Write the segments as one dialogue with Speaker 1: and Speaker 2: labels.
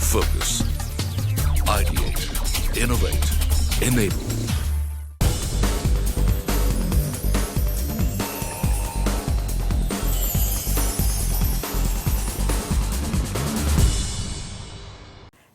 Speaker 1: Focus. Ideate. Innovate. Enable.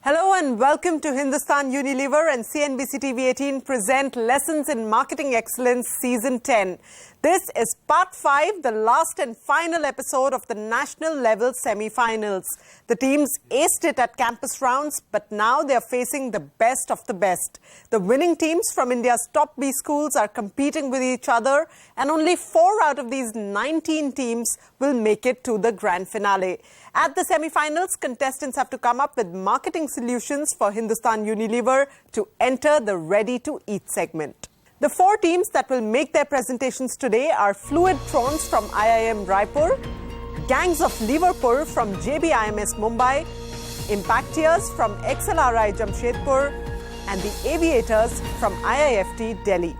Speaker 2: Hello and welcome to Hindustan Unilever and CNBC TV 18 present Lessons in Marketing Excellence Season 10. This is Part 5, the last and final episode of the national level semi-finals. The teams aced it at campus rounds, but now they are facing the best of the best. The winning teams from India's top B schools are competing with each other, and only 4 out of these 19 teams will make it to the grand finale. At the semi-finals, contestants have to come up with marketing solutions for Hindustan Unilever to enter the ready-to-eat segment. The 4 teams that will make their presentations today are Fluid Trons from IIM Raipur, Gangs of LEVERPUR from JBIMS Mumbai, IMPACTEERS from XLRI Jamshedpur, and the AVIATORS from IIFT Delhi.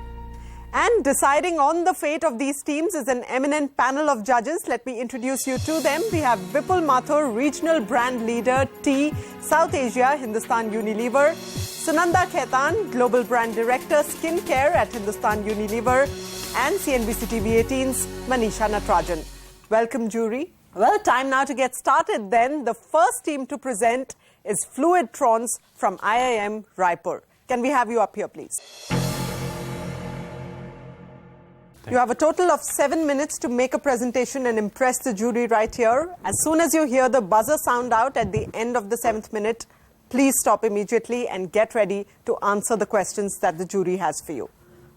Speaker 2: And deciding on the fate of these teams is an eminent panel of judges. Let me introduce you to them. We have Vipul Mathur, Regional Brand Leader, Tea, South Asia, Hindustan Unilever. Sunanda Khaitan, Global Brand Director, Skincare at Hindustan Unilever. And CNBC TV 18's Manisha Natarajan. Welcome, jury. Well, time now to get started then. The first team to present is Fluid Trons from IIM Raipur. Can we have you up here, please? You have a total of 7 minutes to make a presentation and impress the jury right here. As soon as you hear the buzzer sound out at the end of the 7th minute, please stop immediately and get ready to answer the questions that the jury has for you.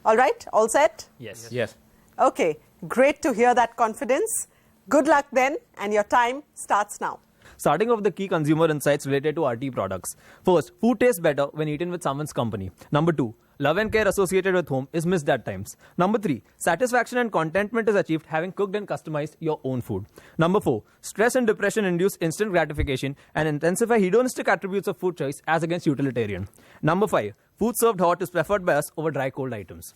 Speaker 2: All right? All set?
Speaker 3: Yes.
Speaker 4: Yes.
Speaker 2: Okay. Great to hear that confidence. Good luck then, and your time starts now.
Speaker 4: Starting off the key consumer insights related to RT products. First, food tastes better when eaten with someone's company. Number 2, love and care associated with home is missed at times. Number 3, satisfaction and contentment is achieved having cooked and customized your own food. Number 4, stress and depression induce instant gratification and intensify hedonistic attributes of food choice as against utilitarian. Number 5, food served hot is preferred by us over dry cold items.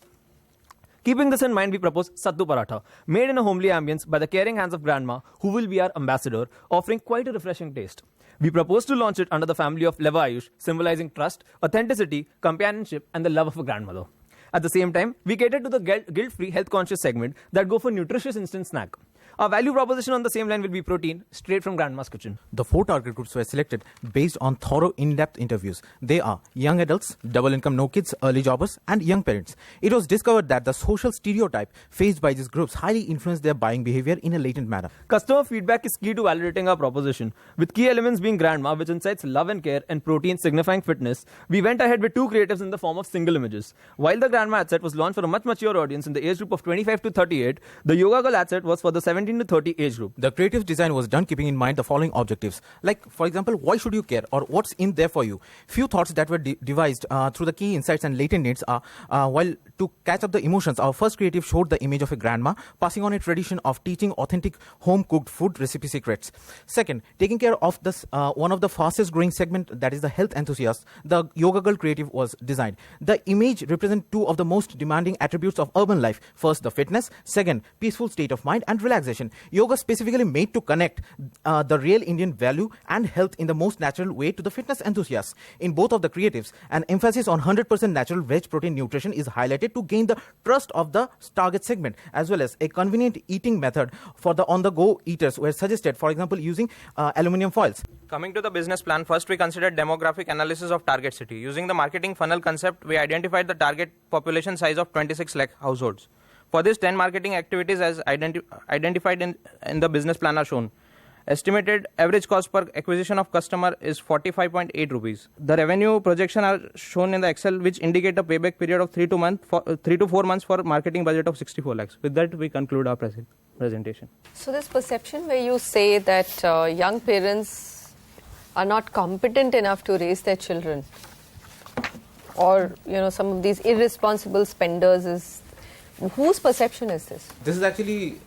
Speaker 4: Keeping this in mind, we propose Sattu Paratha, made in a homely ambience by the caring hands of grandma, who will be our ambassador, offering quite a refreshing taste. We propose to launch it under the family of LEVERPUR, symbolizing trust, authenticity, companionship, and the love of a grandmother. At the same time, we cater to the guilt-free, health-conscious segment that go for nutritious instant snack. Our value proposition on the same line will be protein, straight from Grandma's kitchen.
Speaker 3: The 4 target groups were selected based on thorough, in-depth interviews. They are young adults, double income, no kids, early jobbers, and young parents. It was discovered that the social stereotype faced by these groups highly influenced their buying behavior in a latent manner.
Speaker 4: Customer feedback is key to validating our proposition. With key elements being Grandma, which incites love and care, and protein signifying fitness, we went ahead with 2 creatives in the form of single images. While the Grandma ad set was launched for a much mature audience in the age group of 25 to 38, the Yoga Girl ad set was for the 17 to 30 age group.
Speaker 3: The creative design was done keeping in mind the following objectives. Like, for example, why should you care, or what's in there for you? Few thoughts that were devised through the key insights and latent needs are, while to catch up the emotions, our first creative showed the image of a grandma passing on a tradition of teaching authentic home-cooked food recipe secrets. Second, taking care of this one of the fastest growing segment, that is the health enthusiasts, the Yoga Girl creative was designed. The image represents 2 of the most demanding attributes of urban life. First, the fitness. Second, peaceful state of mind and relaxation. Yoga specifically made to connect the real Indian value and health in the most natural way to the fitness enthusiasts. In both of the creatives, an emphasis on 100% natural veg protein nutrition is highlighted to gain the trust of the target segment, as well as a convenient eating method for the on-the-go eaters were suggested, for example, using aluminum foils.
Speaker 5: Coming to the business plan, first we considered demographic analysis of target city. Using the marketing funnel concept, we identified the target population size of 26 lakh households. For this, 10 marketing activities as identified in the business plan are shown. Estimated average cost per acquisition of customer is 45.8 rupees. The revenue projection are shown in the Excel, which indicate a payback period of 3 to 4 months for marketing budget of 64 lakhs. With that, we conclude our presentation.
Speaker 6: So this perception where you say that young parents are not competent enough to raise their children, or some of these irresponsible spenders, is whose perception is this?
Speaker 3: This is actually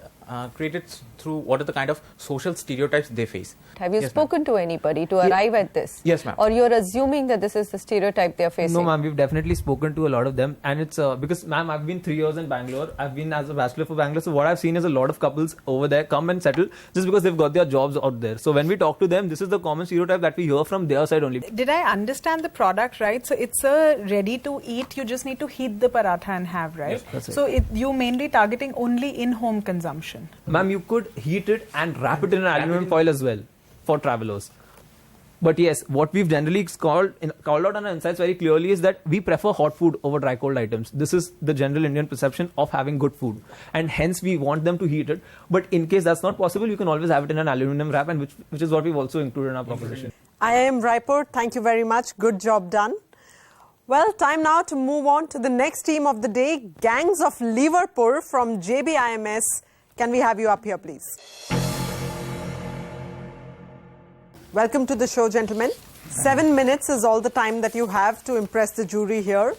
Speaker 3: created through what are the kind of social stereotypes they face.
Speaker 6: Have you
Speaker 3: Yes,
Speaker 6: spoken to anybody to arrive at this?
Speaker 3: Yes, ma'am.
Speaker 6: Or you're assuming that this is the stereotype they're facing?
Speaker 4: No, ma'am, we've definitely spoken to a lot of them, and it's because, ma'am, I've been 3 years in Bangalore. I've been as a bachelor for Bangalore, so what I've seen is a lot of couples over there come and settle just because they've got their jobs out there. So when we talk to them, this is the common stereotype that we hear from their side only.
Speaker 7: Did I understand the product right? So it's a ready to eat. You just need to heat the paratha and have, right?
Speaker 4: Yes, that's
Speaker 7: so you mainly targeting only in-home consumption.
Speaker 4: Ma'am, you could heat it and wrap it in an aluminum foil as well for travelers. But yes, what we've generally called out on our insights very clearly is that we prefer hot food over dry cold items. This is the general Indian perception of having good food, and hence we want them to heat it. But in case that's not possible, you can always have it in an aluminum wrap, and which is what we've also included in our proposition.
Speaker 2: IIM Raipur, thank you very much. Good job done. Well, time now to move on to the next team of the day, Gangs of LEVERPUR from JBIMS. Can we have you up here, please? Welcome to the show, gentlemen. 7 minutes is all the time that you have to impress the jury here.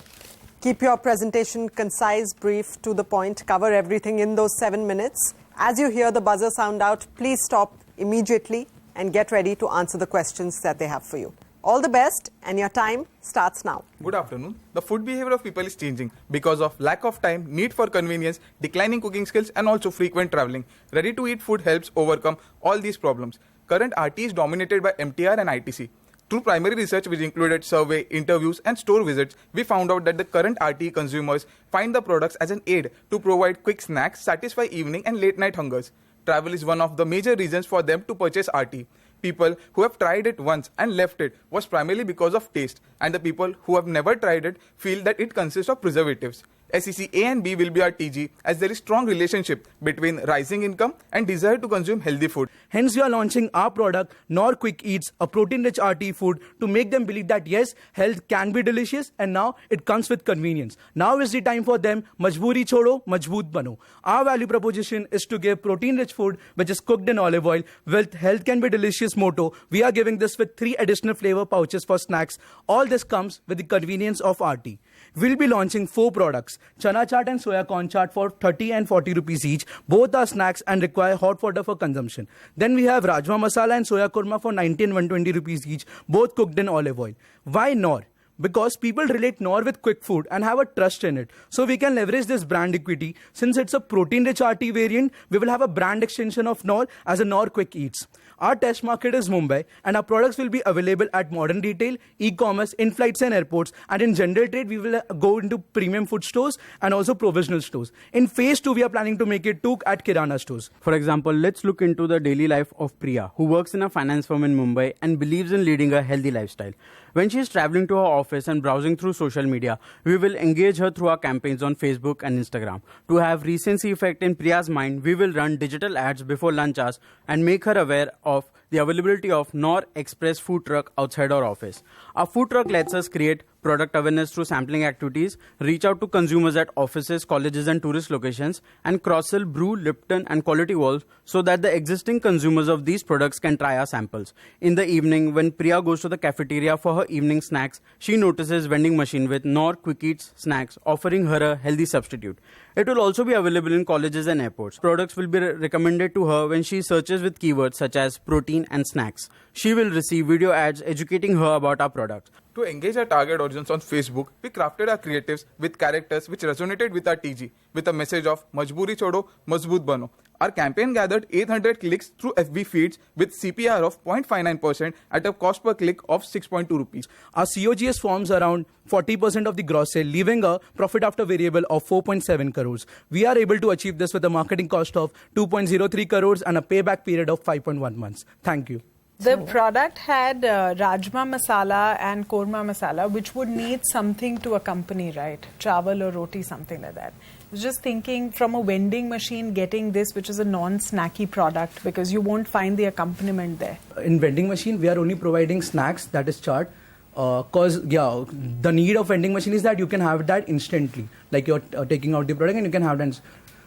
Speaker 2: Keep your presentation concise, brief, to the point. Cover everything in those 7 minutes. As you hear the buzzer sound out, please stop immediately and get ready to answer the questions that they have for you. All the best, and your time starts now.
Speaker 8: Good afternoon. The food behavior of people is changing because of lack of time, need for convenience, declining cooking skills, and also frequent traveling. Ready-to-eat food helps overcome all these problems. Current RT is dominated by MTR and ITC. Through primary research, which included survey, interviews, and store visits, we found out that the current RT consumers find the products as an aid to provide quick snacks, satisfy evening and late-night hungers. Travel is one of the major reasons for them to purchase RT. People who have tried it once and left it was primarily because of taste, and the people who have never tried it feel that it consists of preservatives. SEC A and B will be our TG, as there is strong relationship between rising income and desire to consume healthy food.
Speaker 9: Hence, we are launching our product, Nor Quick Eats, a protein-rich RT food, to make them believe that yes, health can be delicious, and now it comes with convenience. Now is the time for them, Majboori chodo, Majboot bano. Our value proposition is to give protein-rich food, which is cooked in olive oil, with health can be delicious motto. We are giving this with 3 additional flavor pouches for snacks. All this comes with the convenience of RT. We'll be launching 4 products, Chana Chaat and Soya Corn Chaat for 30 and 40 rupees each. Both are snacks and require hot water for consumption. Then we have Rajma Masala and Soya Korma for 90 and 120 rupees each, both cooked in olive oil. Why Nor? Because people relate Nor with quick food and have a trust in it. So we can leverage this brand equity. Since it's a protein-rich RT variant, we will have a brand extension of Nor as a Nor Quick Eats. Our test market is Mumbai, and our products will be available at modern retail, e-commerce, in-flights and airports, and in general trade, we will go into premium food stores and also provisional stores. In phase 2, we are planning to make it too at Kirana stores.
Speaker 10: For example, let's look into the daily life of Priya, who works in a finance firm in Mumbai and believes in leading a healthy lifestyle. When she is traveling to her office and browsing through social media, we will engage her through our campaigns on Facebook and Instagram. To have recency effect in Priya's mind, we will run digital ads before lunch hours and make her aware of the availability of Nor Express food truck outside our office. Our food truck lets us create product awareness through sampling activities, reach out to consumers at offices, colleges and tourist locations, and cross-sell Brew, Lipton and Quality Walls so that the existing consumers of these products can try our samples. In the evening, when Priya goes to the cafeteria for her evening snacks, she notices vending machine with Nor Quick Eats snacks offering her a healthy substitute. It will also be available in colleges and airports. Products will be recommended to her when she searches with keywords such as protein and snacks. She will receive video ads educating her about our products.
Speaker 8: To engage our target audience on Facebook, we crafted our creatives with characters which resonated with our TG, with a message of Majboori chodo, Majboot bano. Our campaign gathered 800 clicks through FB feeds with CPR of 0.59% at a cost per click of 6.2 rupees.
Speaker 9: Our COGS forms around 40% of the gross sale, leaving a profit after variable of 4.7 crores. We are able to achieve this with a marketing cost of 2.03 crores and a payback period of 5.1 months. Thank you.
Speaker 7: The product had Rajma Masala and Korma Masala, which would need something to accompany, right? Chawal or roti, something like that. I was just thinking from a vending machine getting this, which is a non-snacky product, because you won't find the accompaniment there.
Speaker 9: In vending machine, we are only providing snacks, that is chaat. The need of vending machine is that you can have that instantly. Like you're taking out the product and you can have that.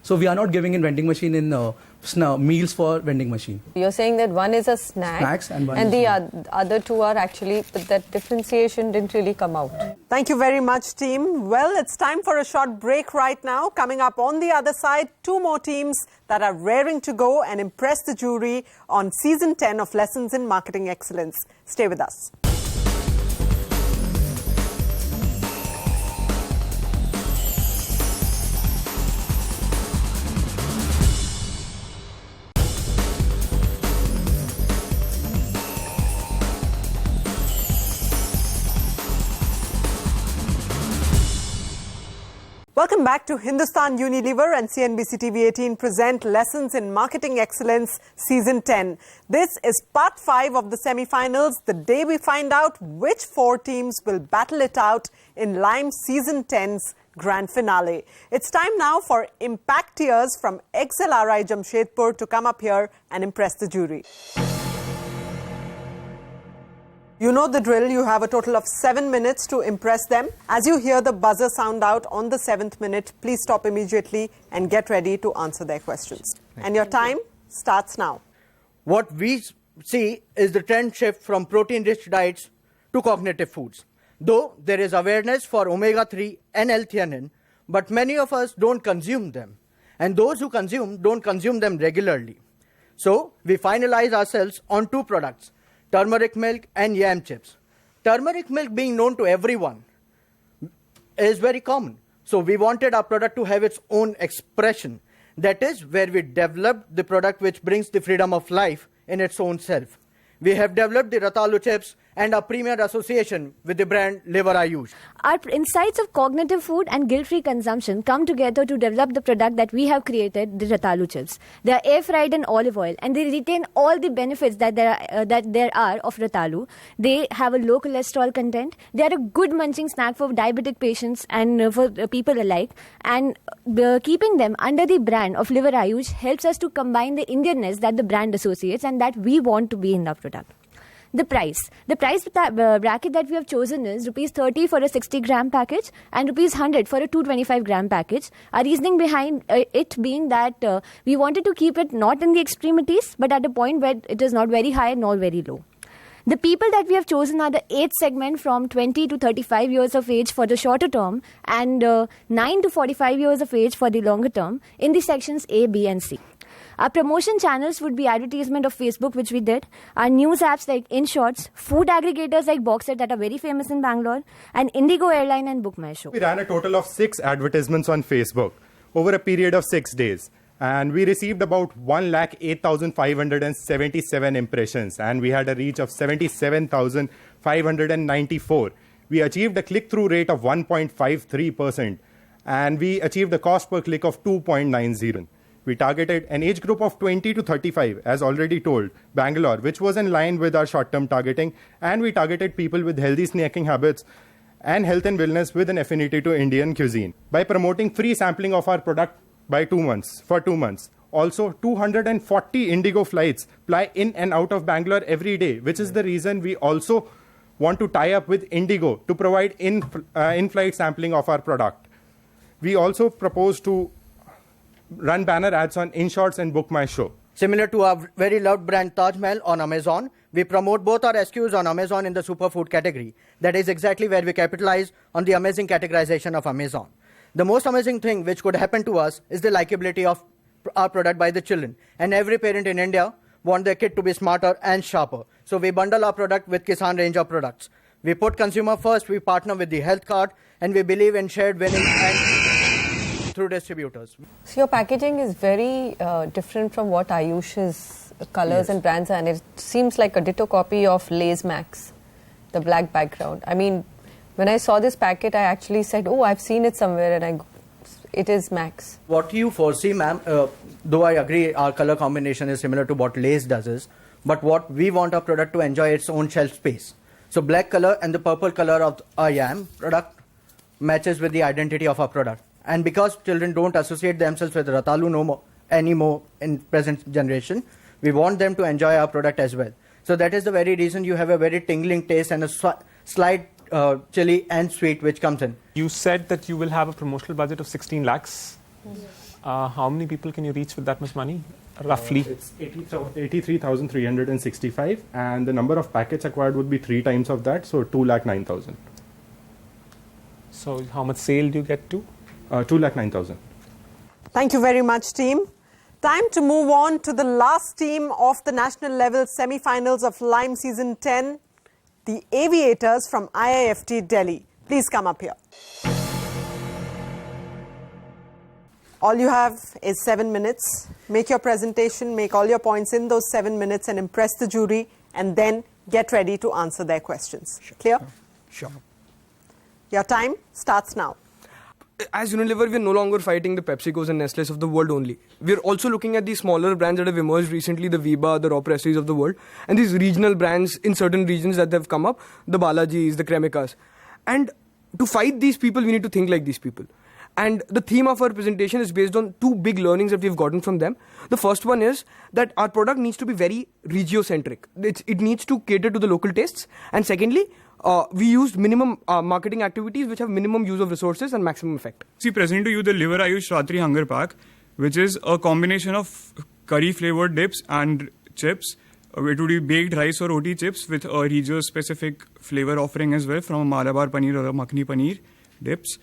Speaker 9: So we are not giving in vending machine in meals for vending machine.
Speaker 6: You're saying that one is a snack
Speaker 9: Snacks and one
Speaker 6: and
Speaker 9: is
Speaker 6: the other two are actually, but that differentiation didn't really come out.
Speaker 2: Thank you very much, team. Well, it's time for a short break right now. Coming up on the other side, two more teams that are raring to go and impress the jury on Season 10 of Lessons in Marketing Excellence. Stay with us. Welcome back to Hindustan Unilever and CNBC TV 18 present Lessons in Marketing Excellence Season 10. This is part 5 of the semi-finals, the day we find out which 4 teams will battle it out in L.I.M.E Season 10's grand finale. It's time now for IMPACTEERS from XLRI Jamshedpur to come up here and impress the jury. You know the drill. You have a total of 7 minutes to impress them. As you hear the buzzer sound out on the 7th minute, please stop immediately and get ready to answer their questions. And your time starts now.
Speaker 11: What we see is the trend shift from protein-rich diets to cognitive foods. Though there is awareness for omega-3 and L-theanine, but many of us don't consume them. And those who consume don't consume them regularly. So we finalize ourselves on 2 products. Turmeric milk and yam chips. Turmeric milk, being known to everyone, is very common. So we wanted our product to have its own expression. That is where we developed the product which brings the freedom of life in its own self. We have developed the Ratalu chips and a premier association with the brand LEVERPUR.
Speaker 12: Our insights of cognitive food and guilt-free consumption come together to develop the product that we have created, the Ratalu chips. They are air-fried in olive oil and they retain all the benefits that there are of Ratalu. They have a low cholesterol content. They are a good munching snack for diabetic patients and for people alike. And keeping them under the brand of LEVERPUR helps us to combine the Indianness that the brand associates and that we want to be in our product. The price bracket that we have chosen is rupees 30 for a 60-gram package and rupees 100 for a 225-gram package. Our reasoning behind it being that we wanted to keep it not in the extremities, but at a point where it is not very high nor very low. The people that we have chosen are the age segment from 20 to 35 years of age for the shorter term and 9 to 45 years of age for the longer term in the sections A, B and C. Our promotion channels would be advertisement of Facebook, which we did, our news apps like InShots, food aggregators like Boxer that are very famous in Bangalore, and Indigo Airline and Book My Show.
Speaker 13: We ran a total of 6 advertisements on Facebook over a period of 6 days. And we received about 1,08,577 impressions. And we had a reach of 77,594. We achieved a click-through rate of 1.53%. And we achieved a cost per click of 2.90. We targeted an age group of 20 to 35, as already told, Bangalore, which was in line with our short-term targeting. And we targeted people with healthy snacking habits and health and wellness with an affinity to Indian cuisine. By promoting free sampling of our product by 2 months, for 2 months. Also, 240 Indigo flights fly in and out of Bangalore every day, which is the reason we also want to tie up with Indigo to provide in-flight sampling of our product. We also propose to run banner ads on InShots and Book My Show.
Speaker 11: Similar to our very loved brand Taj Mahal on Amazon, we promote both our SKUs on Amazon in the superfood category. That is exactly where we capitalize on the amazing categorization of Amazon. The most amazing thing which could happen to us is the likability of our product by the children. And every parent in India wants their kid to be smarter and sharper. So we bundle our product with Kisan range of products. We put consumer first, we partner with the health card, and we believe in shared winning and through distributors.
Speaker 6: So your packaging is very different from what Ayush's colors and brands are, and it seems like a ditto copy of Lay's Max, the black background. I mean, when I saw this packet, I actually said, oh, I've seen it somewhere, and it is Max.
Speaker 11: What you foresee, ma'am, though I agree our color combination is similar to what Lay's does is, but what we want our product to enjoy its own shelf space. So black color and the purple color of our yam product matches with the identity of our product. And because children don't associate themselves with Ratalu anymore in present generation, we want them to enjoy our product as well. So that is the very reason you have a very tingling taste and a slight chili and sweet which comes in.
Speaker 14: You said that you will have a promotional budget of 16 lakhs. How many people can you reach with that much money, roughly?
Speaker 13: It's 83,365, and the number of packets acquired would be 3 times of that, so 2,09,000.
Speaker 14: So how much sale do you get to?
Speaker 13: 2,09,000.
Speaker 2: Thank you very much, team. Time to move on to the last team of the national level semi-finals of L.I.M.E Season 10, the Aviators from IIFT Delhi. Please come up here. All you have is 7 minutes. Make your presentation, make all your points in those 7 minutes and impress the jury, and then get ready to answer their questions. Clear?
Speaker 15: Sure.
Speaker 2: Your time starts now.
Speaker 15: As Unilever, we're no longer fighting the PepsiCos and Nestles of the world only. We're also looking at these smaller brands that have emerged recently, the Viba, the Raw Prestige of the world, and these regional brands in certain regions that have come up, the Balajis, the Cremicas. And to fight these people, we need to think like these people. And the theme of our presentation is based on 2 big learnings that we've gotten from them. The first one is that our product needs to be very regio-centric. It needs to cater to the local tastes. And secondly, we used minimum marketing activities which have minimum use of resources and maximum effect.
Speaker 16: See, present to you the Liver Ayush Ratri Hunger Pack, which is a combination of curry-flavored dips and chips. It would be baked rice or roti chips with a regio-specific flavor offering as well from a Malabar Paneer or a Makhni Paneer dips.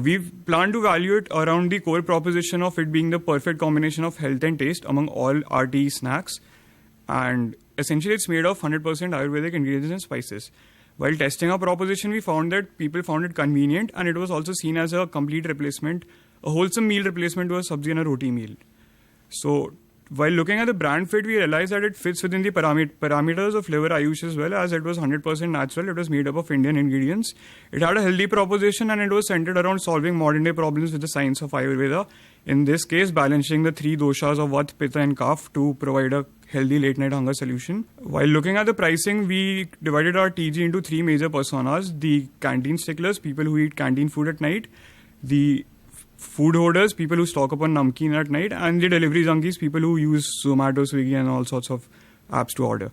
Speaker 16: We've planned to value it around the core proposition of it being the perfect combination of health and taste among all RTE snacks. And essentially it's made of 100% Ayurvedic ingredients and spices. While testing our proposition, we found that people found it convenient, and it was also seen as a complete replacement, a wholesome meal replacement to a sabzi and a roti meal. So while looking at the brand fit, we realized that it fits within the parameters of Liver Ayush as well, as it was 100% natural. It was made up of Indian ingredients. It had a healthy proposition, and it was centered around solving modern day problems with the science of Ayurveda. In this case, balancing the 3 doshas of Vata, Pitta and Kapha to provide a healthy late night hunger solution. While looking at the pricing, we divided our TG into 3 major personas: the canteen sticklers, people who eat canteen food at night; the food hoarders, people who stock up on namkeen at night; and the delivery junkies, people who use Zomato, Swiggy and all sorts of apps to order.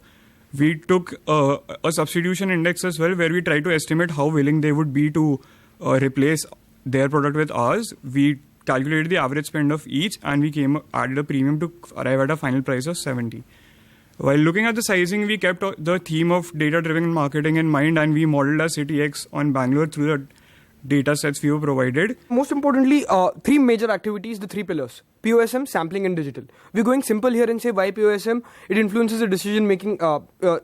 Speaker 16: We took a substitution index as well, where we tried to estimate how willing they would be to replace their product with ours. We calculated the average spend of each, and we added a premium to arrive at a final price of 70. While looking at the sizing, we kept the theme of data-driven marketing in mind, and we modeled our City X on Bangalore through the data sets we were provided.
Speaker 15: Most importantly, 3 major activities, the 3 pillars: POSM, sampling and digital. We're going simple here and say why POSM. It influences the decision making,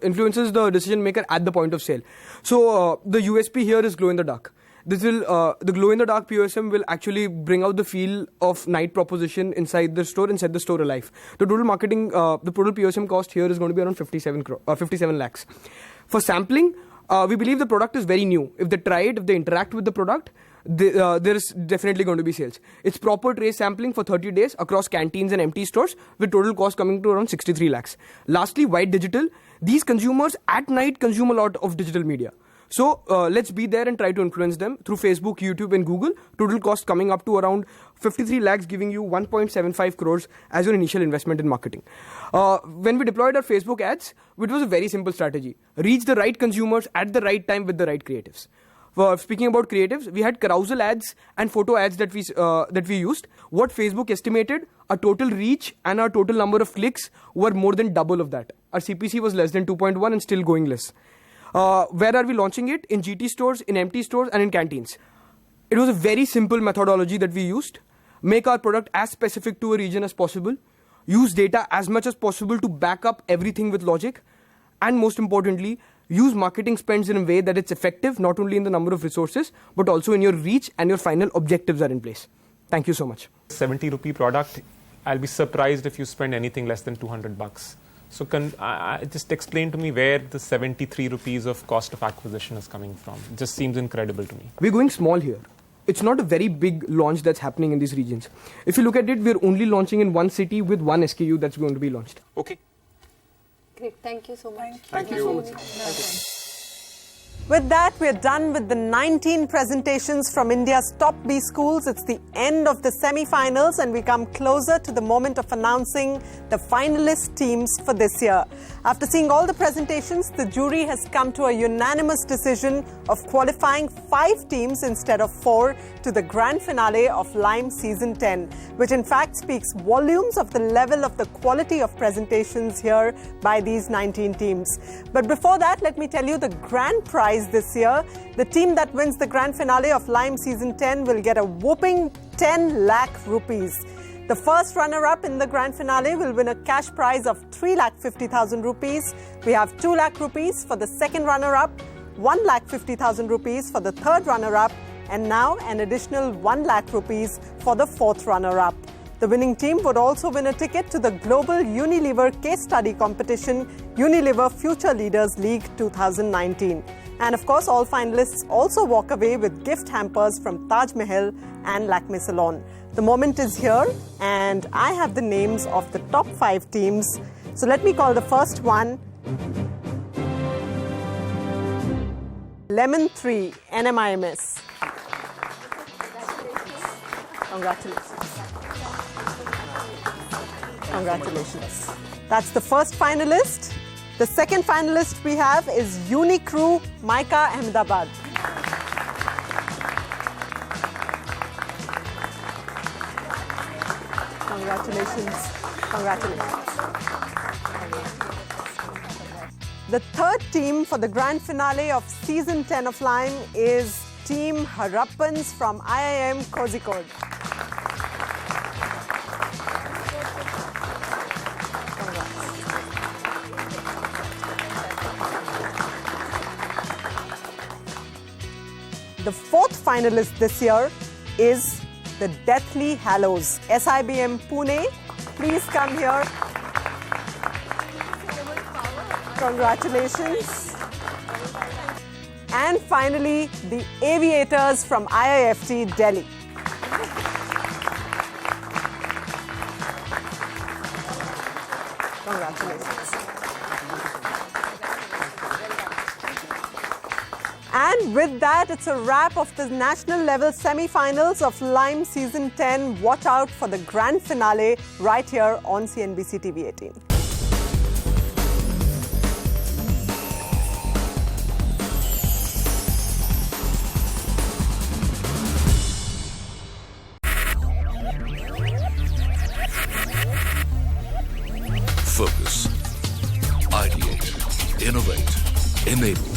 Speaker 15: influences the decision maker at the point of sale. So the USP here is glow in the dark. This will, the glow in the dark POSM will actually bring out the feel of night proposition inside the store and set the store alive. The total marketing, the total POSM cost here is going to be around 57 lakhs. For sampling, we believe the product is very new. If they try it, if they interact with the product, there is definitely going to be sales. It's proper tray sampling for 30 days across canteens and empty stores, with total cost coming to around 63 lakhs. Lastly, white digital. These consumers at night consume a lot of digital media. So let's be there and try to influence them through Facebook, YouTube and Google. Total cost coming up to around 53 lakhs, giving you 1.75 crores as your initial investment in marketing. When we deployed our Facebook ads, it was a very simple strategy. Reach the right consumers at the right time with the right creatives. Speaking about creatives, we had carousel ads and photo ads that we used. What Facebook estimated, our total reach and our total number of clicks were more than double of that. Our CPC was less than 2.1 and still going less. Where are we launching it? In GT stores, in empty stores and in canteens. It was a very simple methodology that we used. Make our product as specific to a region as possible. Use data as much as possible to back up everything with logic. And most importantly, use marketing spends in a way that it's effective, not only in the number of resources, but also in your reach and your final objectives are in place. Thank you so much.
Speaker 14: 70 rupee product, I'll be surprised if you spend anything less than 200 bucks. So just explain to me where the 73 rupees of cost of acquisition is coming from. It just seems incredible to me.
Speaker 15: We're going small here. It's not a very big launch that's happening in these regions. If you look at it, we're only launching in one city with one SKU that's going to be launched.
Speaker 14: Okay.
Speaker 6: Great. Thank you so much.
Speaker 15: Thank you so much.
Speaker 2: With that, we're done with the 19 presentations from India's top B schools. It's the end of the semi-finals and we come closer to the moment of announcing the finalist teams for this year. After seeing all the presentations, the jury has come to a unanimous decision of qualifying 5 teams instead of 4 to the grand finale of L.I.M.E Season 10, which in fact speaks volumes of the level of the quality of presentations here by these 19 teams. But before that, let me tell you the grand prize this year. The team that wins the grand finale of L.I.M.E Season 10 will get a whopping 10 lakh rupees. The first runner-up in the grand finale will win a cash prize of 3,50,000 rupees. We have 2 lakh rupees for the second runner-up, 1,50,000 rupees for the third runner-up, and now an additional 1 lakh rupees for the fourth runner-up. The winning team would also win a ticket to the global Unilever case study competition, Unilever Future Leaders League 2019. And of course, all finalists also walk away with gift hampers from Taj Mahal and L.I.M.E Salon. The moment is here, and I have the names of the top 5 teams. So let me call the first one. Lemon 3, NMIMS. Congratulations. Congratulations. That's the first finalist. The second finalist we have is Unicrew, Mica, Ahmedabad. Congratulations. Congratulations. The third team for the grand finale of Season 10 of L.I.M.E is Team Harappans from IIM Kozhikode. The fourth finalist this year is the Deathly Hallows, SIBM Pune. Please come here. Congratulations. And finally, the Aviators from IIFT Delhi. Congratulations. And with that, it's a wrap of the national level semi-finals of L.I.M.E Season 10. Watch out for the grand finale right here on CNBC TV 18.
Speaker 1: Focus. Ideate. Innovate. Enable.